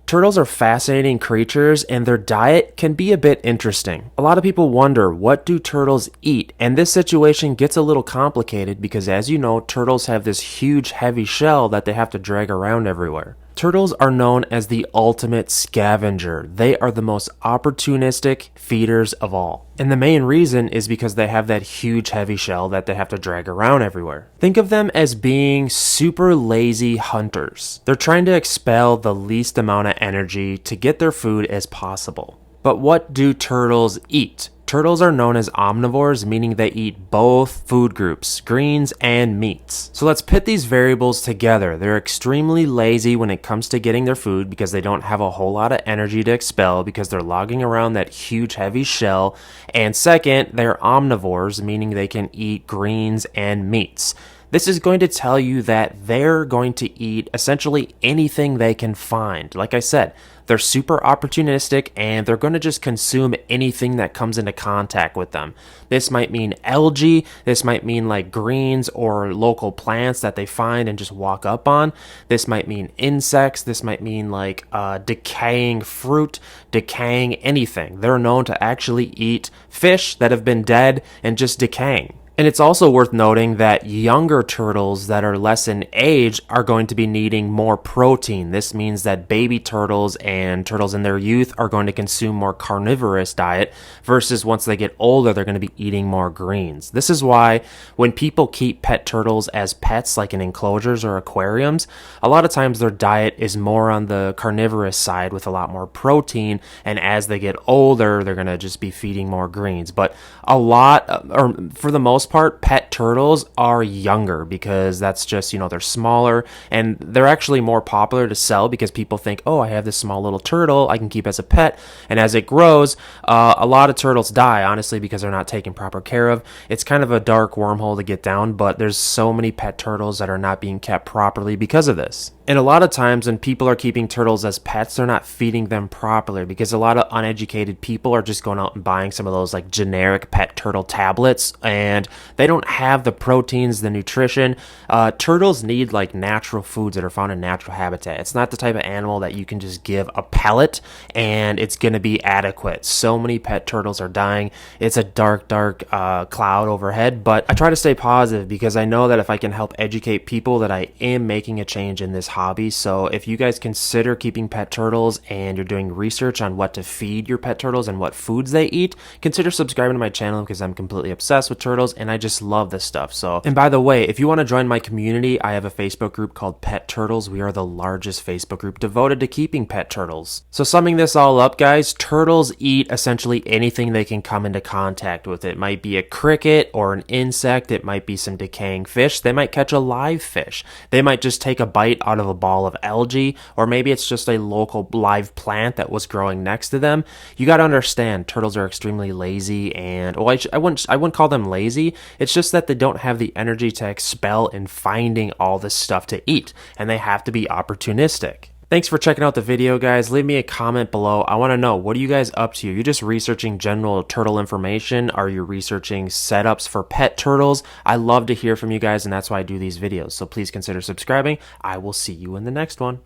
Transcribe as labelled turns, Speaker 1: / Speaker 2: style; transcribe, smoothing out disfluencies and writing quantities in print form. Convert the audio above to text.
Speaker 1: Turtles are fascinating creatures and their diet can be a bit interesting. A lot of people wonder, what do turtles eat? And this situation gets a little complicated because, as you know, turtles have this huge heavy shell that they have to drag around everywhere. Turtles are known as the ultimate scavenger. They are the most opportunistic feeders of all. And the main reason is because they have that huge heavy shell that they have to drag around everywhere. Think of them as being super lazy hunters. They're trying to expel the least amount of energy to get their food as possible. But what do turtles eat? Turtles are known as omnivores, meaning they eat both food groups, greens and meats. So let's put these variables together. They're extremely lazy when it comes to getting their food because they don't have a whole lot of energy to expel because they're logging around that huge heavy shell. And second, they're omnivores, meaning they can eat greens and meats. This is going to tell you that they're going to eat essentially anything they can find. Like I said, they're super opportunistic and they're going to just consume anything that comes into contact with them. This might mean algae, this might mean like greens or local plants that they find and just walk up on. This might mean insects, this might mean like decaying fruit, decaying anything. They're known to actually eat fish that have been dead and just decaying. And it's also worth noting that younger turtles that are less in age are going to be needing more protein. This means that baby turtles and turtles in their youth are going to consume more carnivorous diet versus once they get older, they're going to be eating more greens. This is why when people keep pet turtles as pets, like in enclosures or aquariums, a lot of times their diet is more on the carnivorous side with a lot more protein. And as they get older, they're going to just be feeding more greens. But or for the most part, pet turtles are younger because that's just, they're smaller and they're actually more popular to sell because people think, oh, I have this small little turtle I can keep as a pet. And as it grows, a lot of turtles die, honestly, because they're not taken proper care of. It's kind of a dark wormhole to get down, but there's so many pet turtles that are not being kept properly because of this. And a lot of times when people are keeping turtles as pets, they're not feeding them properly because a lot of uneducated people are just going out and buying some of those like generic pet turtle tablets and they don't have the proteins, the nutrition. Turtles need like natural foods that are found in natural habitat. It's not the type of animal that you can just give a pellet and it's going to be adequate. So many pet turtles are dying. It's a dark cloud overhead, but I try to stay positive because I know that if I can help educate people that I am making a change in this hobby. So if you guys consider keeping pet turtles and you're doing research on what to feed your pet turtles and what foods they eat, consider subscribing to my channel because I'm completely obsessed with turtles and I just love this stuff. So, and by the way, if you want to join my community, I have a Facebook group called Pet Turtles. We are the largest Facebook group devoted to keeping pet turtles. So summing this all up, guys, turtles eat essentially anything they can come into contact with. It might be a cricket or an insect. It might be some decaying fish. They might catch a live fish. They might just take a bite out of a ball of algae, or maybe it's just a local live plant that was growing next to them. You got to understand, turtles are extremely lazy and, well, I wouldn't call them lazy. It's just that they don't have the energy to expel in finding all this stuff to eat, and they have to be opportunistic. Thanks for checking out the video, guys. Leave me a comment below. I want to know, what are you guys up to? Are you just researching general turtle information? Are you researching setups for pet turtles? I love to hear from you guys, and that's why I do these videos. So please consider subscribing. I will see you in the next one.